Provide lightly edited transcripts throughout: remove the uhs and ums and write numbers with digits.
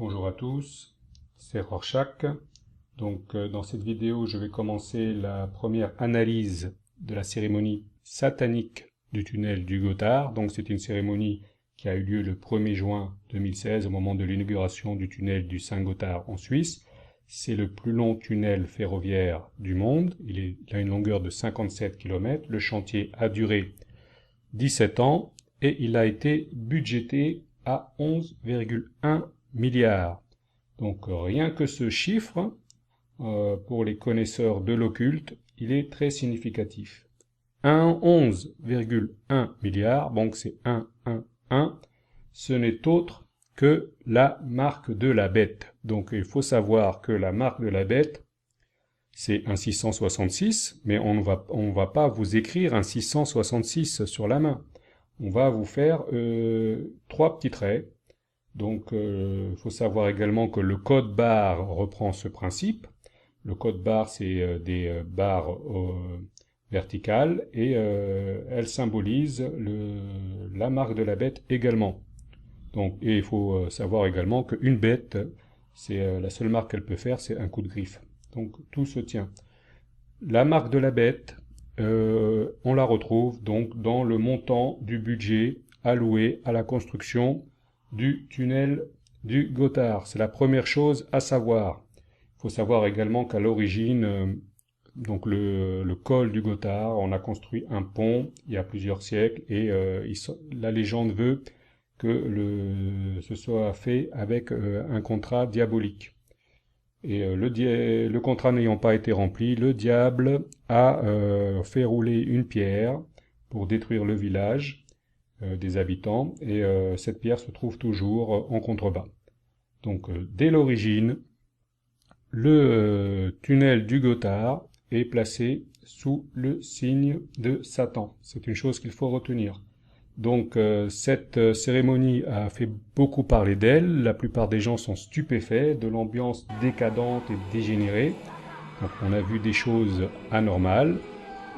Bonjour à tous, c'est Rorschach. Dans cette vidéo, je vais commencer la première analyse de la cérémonie satanique du tunnel du Gothard. Donc c'est une cérémonie qui a eu lieu le 1er juin 2016 au moment de l'inauguration du tunnel du Saint-Gothard en Suisse. C'est le plus long tunnel ferroviaire du monde. Il a une longueur de 57 km. Le chantier a duré 17 ans et il a été budgété à 11,1 milliards. Donc rien que ce chiffre, pour les connaisseurs de l'occulte, il est très significatif. 11,1 milliards, donc c'est 1, ce n'est autre que la marque de la bête. Donc il faut savoir que la marque de la bête, c'est un 666, mais on va pas vous écrire un 666 sur la main. On va vous faire 3 petits traits. Donc, il faut savoir également que le code barre reprend ce principe. Le code barre, c'est des barres verticales et elles symbolisent la marque de la bête également. Donc, et il faut savoir également qu'une bête, c'est la seule marque qu'elle peut faire, c'est un coup de griffe. Donc, tout se tient. La marque de la bête, on la retrouve donc dans le montant du budget alloué à la construction du tunnel du Gothard. C'est la première chose à savoir. Il faut savoir également qu'à l'origine, donc le col du Gothard, on a construit un pont il y a plusieurs siècles et la légende veut que ce soit fait avec un contrat diabolique. Et le contrat n'ayant pas été rempli, le diable a fait rouler une pierre pour détruire le village des habitants, et cette pierre se trouve toujours en contrebas. Donc dès l'origine, le tunnel du Gothard est placé sous le signe de Satan. C'est une chose qu'il faut retenir. Donc cette cérémonie a fait beaucoup parler d'elle. La plupart des gens sont stupéfaits de l'ambiance décadente et dégénérée. Donc on a vu des choses anormales,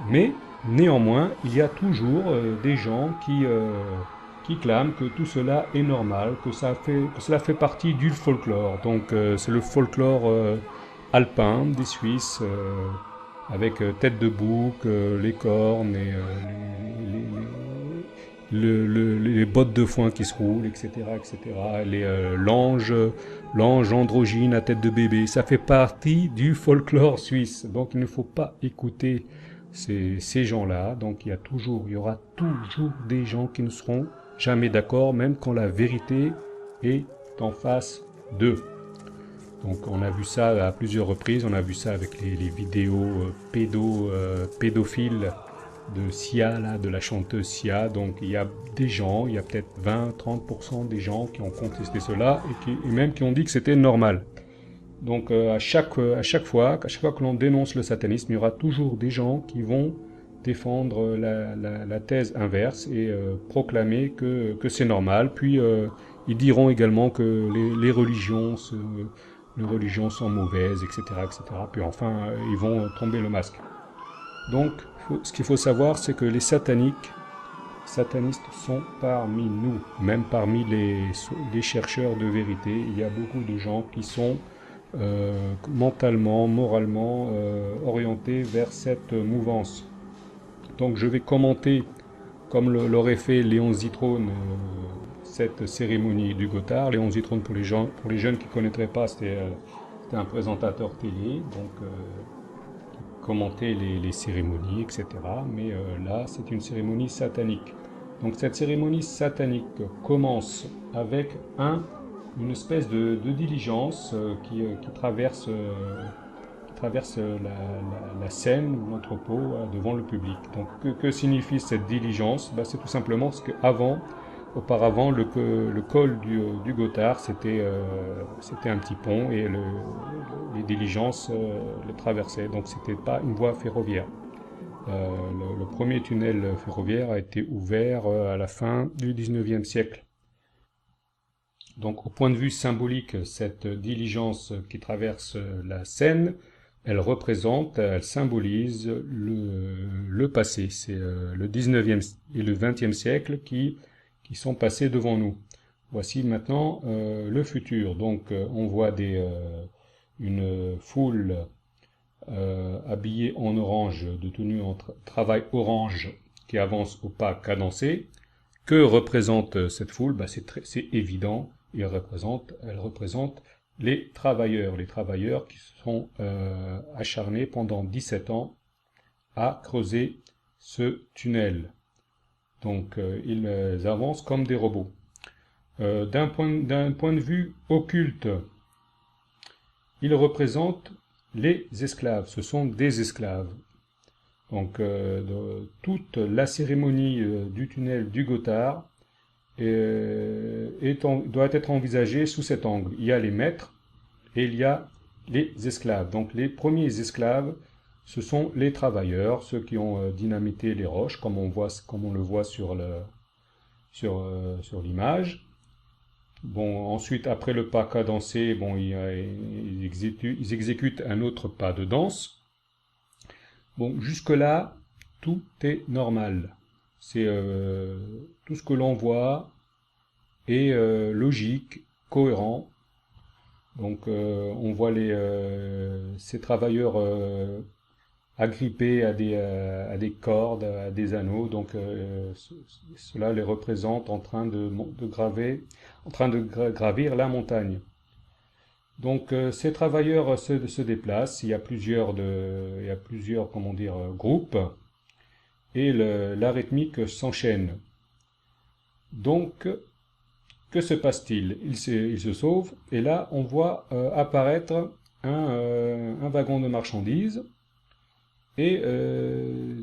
mais néanmoins, il y a toujours des gens qui clament que tout cela est normal, que cela fait partie du folklore. Donc c'est le folklore alpin des Suisses, avec tête de bouc, les cornes et les bottes de foin qui se roulent, etc., etc. L'ange androgyne à tête de bébé, ça fait partie du folklore suisse. Donc il ne faut pas écouter ces gens-là. Donc il y aura toujours des gens qui ne seront jamais d'accord, même quand la vérité est en face d'eux. Donc on a vu ça à plusieurs reprises, on a vu ça avec les vidéos pédophiles de Sia, là, de la chanteuse Sia. Donc il y a des gens, il y a peut-être 20-30% des gens qui ont contesté cela et même qui ont dit que c'était normal. Donc à chaque fois que l'on dénonce le satanisme, il y aura toujours des gens qui vont défendre la thèse inverse et proclamer que c'est normal. Puis ils diront également que les religions sont mauvaises, etc., etc. Puis enfin, ils vont tomber le masque. Donc, ce qu'il faut savoir, c'est que les satanistes sont parmi nous, même parmi les chercheurs de vérité. Il y a beaucoup de gens qui sont mentalement, moralement orientés vers cette mouvance. Donc je vais commenter, comme l'aurait fait Léon Zitrone, cette cérémonie du Gothard. Léon Zitrone, pour les jeunes qui ne connaîtraient pas, c'était un présentateur télé, donc commenter les cérémonies, etc. Mais là, c'est une cérémonie satanique. Donc cette cérémonie satanique commence avec une espèce de diligence qui traverse la scène ou l'entrepôt devant le public. Donc que signifie cette diligence? C'est tout simplement ce auparavant, le col du Gothard, c'était un petit pont et les diligences le traversaient. Donc c'était pas une voie ferroviaire. Le premier tunnel ferroviaire a été ouvert à la fin du 19e siècle. Donc au point de vue symbolique, cette diligence qui traverse la Seine, elle symbolise le passé. C'est le 19e et le 20e siècle qui sont passés devant nous. Voici maintenant le futur. Donc on voit une foule habillée en orange, de tenue en travail orange, qui avance au pas cadencé. Que représente cette foule? C'est évident, elle représente les travailleurs qui se sont acharnés pendant 17 ans à creuser ce tunnel. Donc ils avancent comme des robots. D'un point de vue occulte, ils représentent les esclaves. Ce sont des esclaves. Donc toute la cérémonie du tunnel du Gothard doit être envisagée sous cet angle. Il y a les maîtres et il y a les esclaves. Donc les premiers esclaves, ce sont les travailleurs, ceux qui ont dynamité les roches, comme on le voit sur l'image. Bon, ensuite, après le pas cadencé, bon, ils exécutent un autre pas de danse. Bon, jusque-là, tout est normal. C'est tout ce que l'on voit est logique, cohérent. Donc, on voit ces travailleurs agrippés à des cordes, à des anneaux. Donc, cela les représente en train de gravir la montagne. Donc ces travailleurs se déplacent, il y a plusieurs comment dire, groupes, et la rythmique s'enchaîne. Donc, que se passe-t-il? Ils se sauvent, et là on voit apparaître un wagon de marchandises, et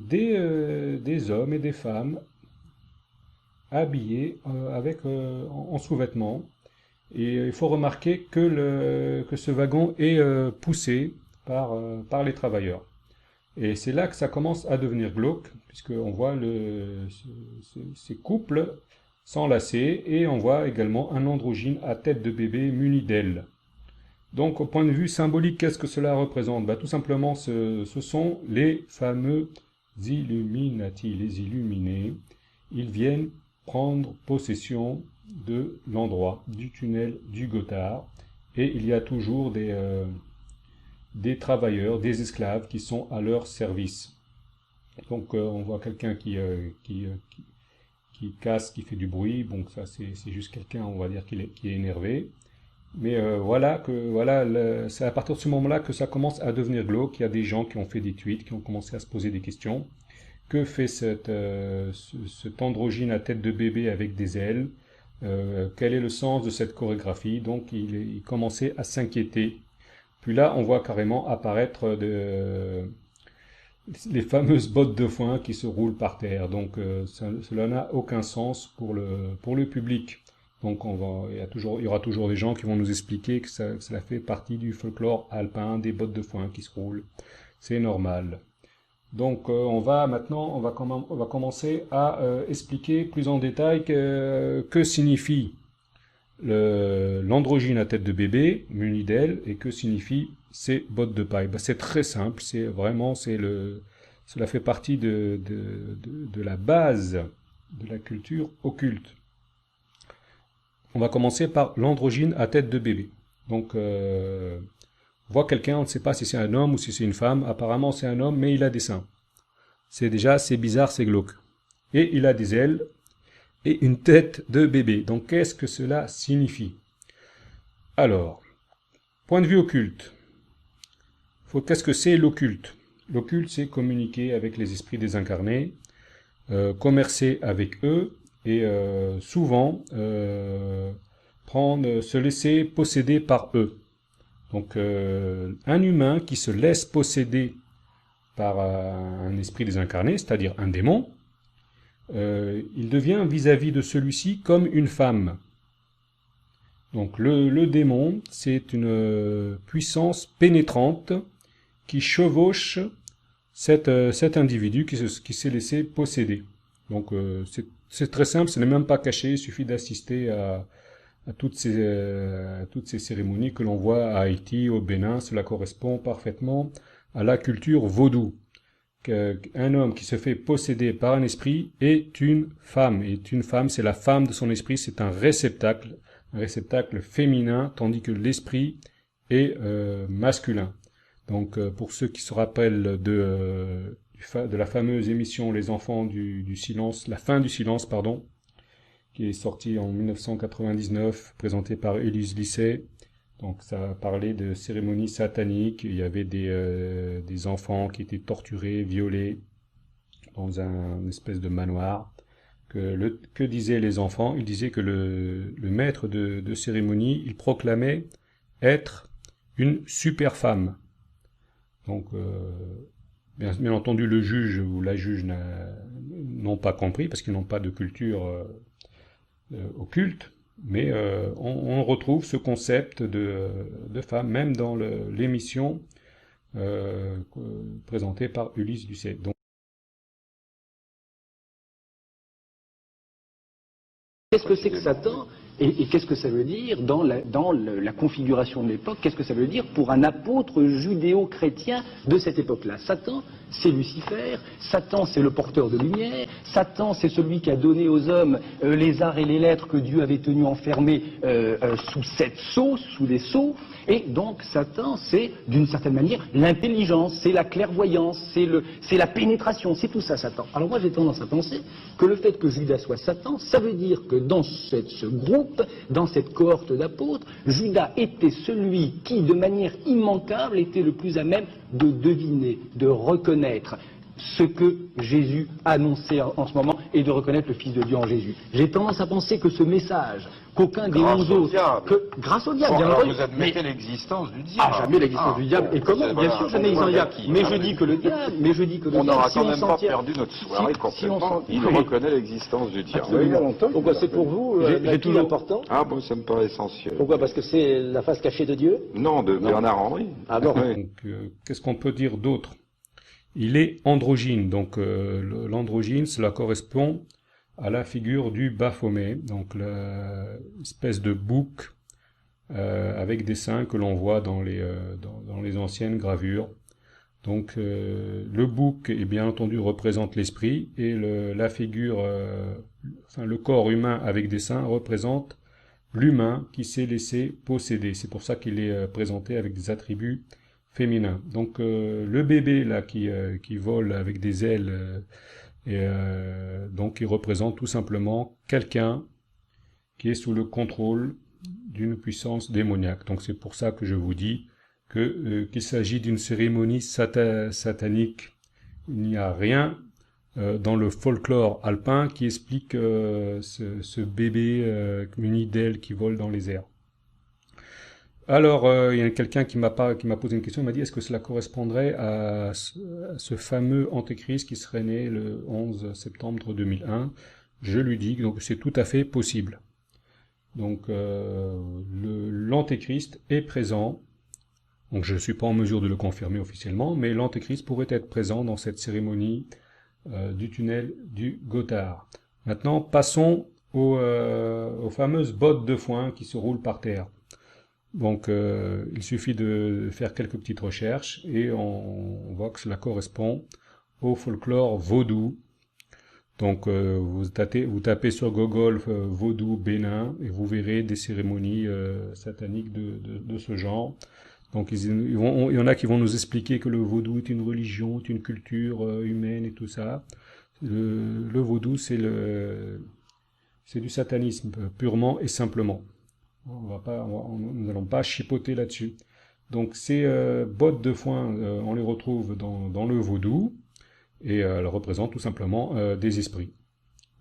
des hommes et des femmes habillés en sous-vêtements. Et il faut remarquer que ce wagon est poussé par les travailleurs. Et c'est là que ça commence à devenir glauque, puisqu'on voit ces couples s'enlacer, et on voit également un androgyne à tête de bébé muni d'ailes. Donc au point de vue symbolique, qu'est-ce que cela représente? Tout simplement, ce sont les fameux Illuminati, les illuminés. Ils viennent prendre possession de l'endroit, du tunnel du Gothard, et il y a toujours des travailleurs, des esclaves qui sont à leur service. Donc on voit quelqu'un qui casse, qui fait du bruit. Bon, ça c'est juste quelqu'un, on va dire, qui est énervé. Mais c'est à partir de ce moment-là que ça commence à devenir glauque. Il y a des gens qui ont fait des tweets, qui ont commencé à se poser des questions. Que fait cet androgyne à tête de bébé avec des ailes? Quel est le sens de cette chorégraphie? Donc il commençait à s'inquiéter. Puis là, on voit carrément apparaître les fameuses bottes de foin qui se roulent par terre. Donc cela n'a aucun sens pour le public. Donc il y aura toujours des gens qui vont nous expliquer que cela fait partie du folklore alpin, des bottes de foin qui se roulent. C'est normal. Donc on va commencer à expliquer plus en détail que signifie l'androgyne à tête de bébé muni d'ailes, et que signifient ces bottes de paille. C'est très simple, cela fait partie de la base de la culture occulte. On va commencer par l'androgyne à tête de bébé. Donc on voit quelqu'un, on ne sait pas si c'est un homme ou si c'est une femme. Apparemment c'est un homme, mais il a des seins. C'est bizarre, c'est glauque. Et il a des ailes et une tête de bébé. Donc qu'est-ce que cela signifie? Alors, point de vue occulte. Qu'est-ce que c'est l'occulte? L'occulte, c'est communiquer avec les esprits désincarnés, commercer avec eux, et souvent se laisser posséder par eux. Donc un humain qui se laisse posséder par un esprit désincarné, c'est-à-dire un démon, il devient vis-à-vis de celui-ci comme une femme. Donc le démon, c'est une puissance pénétrante qui chevauche cet individu qui s'est laissé posséder. Donc c'est très simple, ce n'est même pas caché, il suffit d'assister à toutes ces cérémonies que l'on voit à Haïti, au Bénin. Cela correspond parfaitement à la culture vaudou. qu'un homme qui se fait posséder par un esprit est une femme. Et une femme, c'est la femme de son esprit, c'est un réceptacle féminin, tandis que l'esprit est masculin. Donc, pour ceux qui se rappellent de la fameuse émission Les enfants du silence, la fin du silence, pardon, qui est sortie en 1999, présentée par Élise Lisset. Donc, ça parlait de cérémonies sataniques. Il y avait des enfants qui étaient torturés, violés dans un espèce de manoir. Que disaient les enfants? Ils disaient que le maître de cérémonie, il proclamait être une super femme. Donc, bien entendu, le juge ou la juge n'ont pas compris parce qu'ils n'ont pas de culture occulte, mais on retrouve ce concept de femme même dans l'émission présentée par Ulysse Lucet. Donc, qu'est-ce que c'est que Satan et qu'est-ce que ça veut dire dans la configuration de l'époque? Qu'est-ce que ça veut dire pour un apôtre judéo-chrétien de cette époque-là? Satan, c'est Lucifer. Satan, c'est le porteur de lumière. Satan, c'est celui qui a donné aux hommes les arts et les lettres que Dieu avait tenus enfermés sous cette sceaux, sous des sceaux. Et donc Satan, c'est d'une certaine manière l'intelligence, c'est la clairvoyance, c'est la pénétration, c'est tout ça Satan. Alors moi j'ai tendance à penser que le fait que Judas soit Satan, ça veut dire que dans ce groupe, dans cette cohorte d'apôtres, Judas était celui qui, de manière immanquable, était le plus à même de deviner, de reconnaître ce que Jésus annonçait en ce moment et de reconnaître le Fils de Dieu en Jésus. J'ai tendance à penser que ce message, qu'aucun des 11 autres, grâce au diable, bon, bien alors entendu, vous admettez l'existence du diable. Ah, jamais l'existence du diable. Et comment? Bien sûr, jamais l'existence du diable. Mais je dis que le diable, on n'aura quand même pas perdu notre soirée complètement. Il reconnaît l'existence du diable. Pourquoi c'est pour vous j'ai toujours important? Ah bon, ça me paraît essentiel. Pourquoi? Parce que c'est la face cachée de Dieu? Non, de Bernard-Henri. Ah bon? Donc, qu'est-ce qu'on peut dire d'autre? Il est androgyne, donc l'androgyne, cela correspond à la figure du Baphomet, donc l'espèce de bouc avec des seins que l'on voit dans les anciennes gravures. Donc le bouc, bien entendu, représente l'esprit et la figure, le corps humain avec des seins représente l'humain qui s'est laissé posséder. C'est pour ça qu'il est présenté avec des attributs féminin. Donc le bébé là qui vole avec des ailes, donc il représente tout simplement quelqu'un qui est sous le contrôle d'une puissance démoniaque. Donc c'est pour ça que je vous dis qu'il s'agit d'une cérémonie satanique. Il n'y a rien dans le folklore alpin qui explique ce bébé muni d'ailes qui vole dans les airs. Alors, il y a quelqu'un qui m'a posé une question, il m'a dit, est-ce que cela correspondrait à ce fameux antéchrist qui serait né le 11 septembre 2001? Je lui dis donc c'est tout à fait possible. Donc, l'antéchrist est présent. Donc, je ne suis pas en mesure de le confirmer officiellement, mais l'antéchrist pourrait être présent dans cette cérémonie du tunnel du Gothard. Maintenant, passons aux fameuses bottes de foin qui se roulent par terre. Donc, il suffit de faire quelques petites recherches et on voit que cela correspond au folklore vaudou. Donc, vous tapez sur Google vaudou Bénin et vous verrez des cérémonies sataniques de ce genre. Donc, il y en a qui vont nous expliquer que le vaudou est une religion, est une culture humaine et tout ça. Le vaudou, c'est du satanisme purement et simplement. Nous n'allons pas chipoter là-dessus. Donc ces bottes de foin, on les retrouve dans le vaudou, et elles représentent tout simplement des esprits,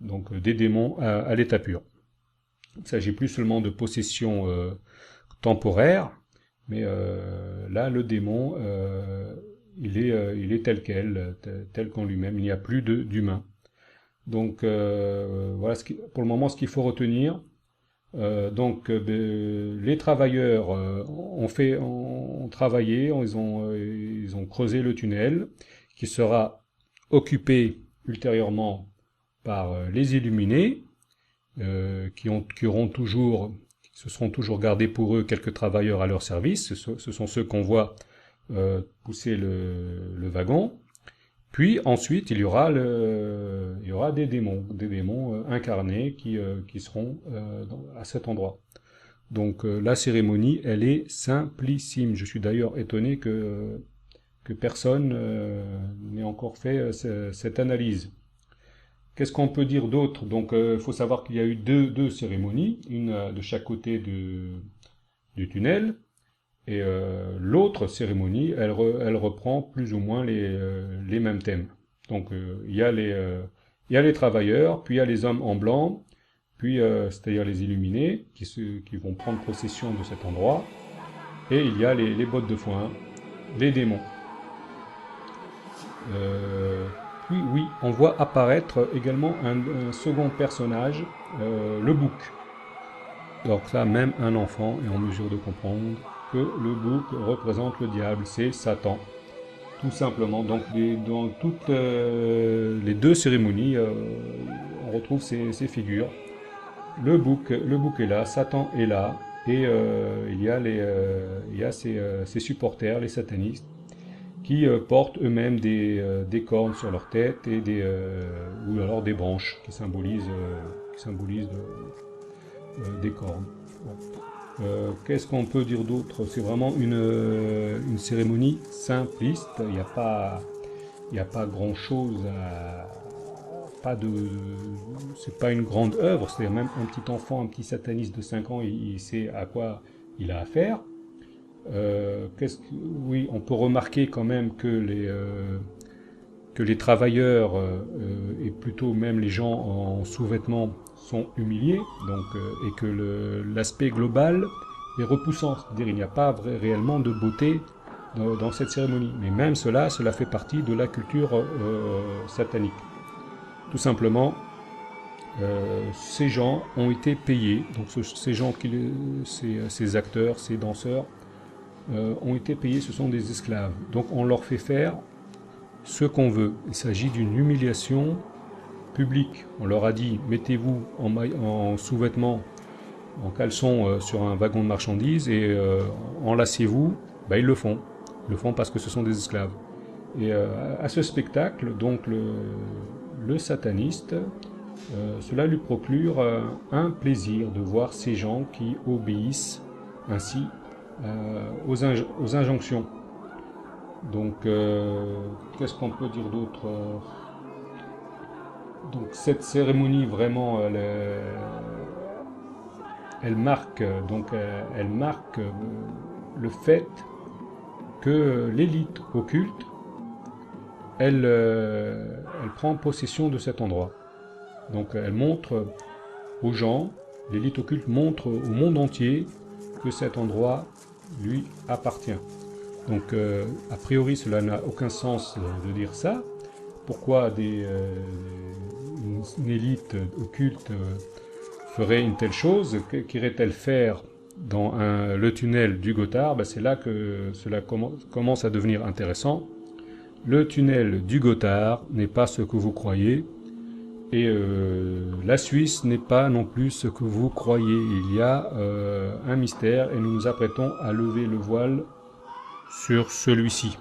donc des démons à l'état pur. Il ne s'agit plus seulement de possession temporaire, mais là le démon, il est tel quel, tel qu'en lui-même, il n'y a plus d'humain. Donc voilà pour le moment ce qu'il faut retenir. Les travailleurs ont travaillé, ils ont creusé le tunnel qui sera occupé ultérieurement par les illuminés qui se seront toujours gardés pour eux quelques travailleurs à leur service. Ce sont ceux qu'on voit pousser le wagon. Puis ensuite, il y aura des démons incarnés qui seront à cet endroit. Donc la cérémonie, elle est simplissime. Je suis d'ailleurs étonné que personne n'ait encore fait cette analyse. Qu'est-ce qu'on peut dire d'autre? Donc il faut savoir qu'il y a eu deux cérémonies, une de chaque côté du tunnel, et l'autre cérémonie, elle reprend plus ou moins les mêmes thèmes. Donc il y a les travailleurs, puis il y a les hommes en blanc, puis c'est-à-dire les illuminés qui vont prendre possession de cet endroit, et il y a les bottes de foin, les démons. Puis oui, on voit apparaître également un second personnage, le bouc. Donc là, même un enfant est en mesure de comprendre que le bouc représente le diable, c'est Satan. Tout simplement. Donc dans toutes les deux cérémonies, on retrouve ces figures. Le bouc est là, Satan est là, et il y a ses supporters, les satanistes, qui portent eux-mêmes des cornes sur leur tête et ou alors des branches qui symbolisent des cornes. Bon. Qu'est-ce qu'on peut dire d'autre? C'est vraiment une cérémonie simpliste. Il n'y a pas grand-chose c'est pas une grande œuvre. C'est même un petit enfant, un petit sataniste de 5 ans, il sait à quoi il a affaire. Oui, on peut remarquer quand même que les travailleurs et plutôt même les gens en sous-vêtements sont humiliés, donc, et que l'aspect global est repoussant. C'est-à-dire il n'y a pas réellement de beauté dans cette cérémonie. Mais même cela fait partie de la culture satanique. Tout simplement, ces gens ont été payés, donc ces acteurs, ces danseurs, ont été payés, ce sont des esclaves. Donc on leur fait faire ce qu'on veut. Il s'agit d'une humiliation publique. On leur a dit, mettez-vous en sous-vêtements, en caleçon sur un wagon de marchandises et enlacez-vous. Ils le font. Ils le font parce que ce sont des esclaves. Et à ce spectacle, donc le sataniste, cela lui procure un plaisir de voir ces gens qui obéissent ainsi aux injonctions. Donc, qu'est-ce qu'on peut dire d'autre? Donc, cette cérémonie, vraiment, elle marque le fait que l'élite occulte, elle prend possession de cet endroit. Donc, elle montre aux gens, l'élite occulte montre au monde entier que cet endroit lui appartient. Donc, a priori, cela n'a aucun sens de dire ça. Pourquoi une élite occulte ferait une telle chose? Qu'irait-elle faire dans le tunnel du Gothard? C'est là que cela commence à devenir intéressant. Le tunnel du Gothard n'est pas ce que vous croyez. Et la Suisse n'est pas non plus ce que vous croyez. Il y a un mystère et nous nous apprêtons à lever le voile sur celui-ci.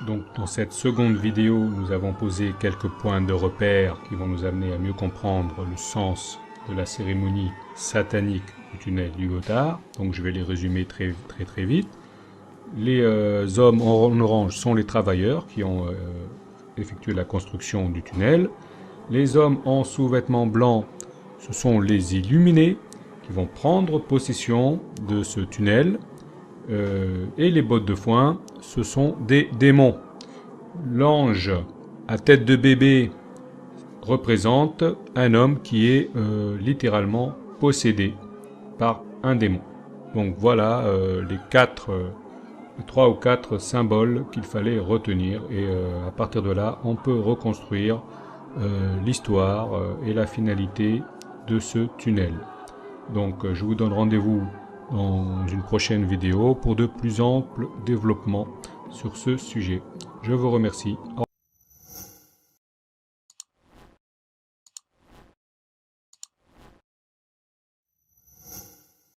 Donc dans cette seconde vidéo, nous avons posé quelques points de repère qui vont nous amener à mieux comprendre le sens de la cérémonie satanique du tunnel du Gothard. Donc je vais les résumer très vite. Les hommes en orange sont les travailleurs qui ont effectué la construction du tunnel. Les hommes en sous-vêtements blancs, ce sont les illuminés qui vont prendre possession de ce tunnel. Et les bottes de foin, ce sont des démons. L'ange à tête de bébé représente un homme qui est littéralement possédé par un démon. Donc voilà les 3 ou 4 symboles qu'il fallait retenir. Et à partir de là, on peut reconstruire l'histoire et la finalité de ce tunnel. Donc je vous donne rendez-vous dans une prochaine vidéo pour de plus amples développements sur ce sujet. Je vous remercie. Au revoir.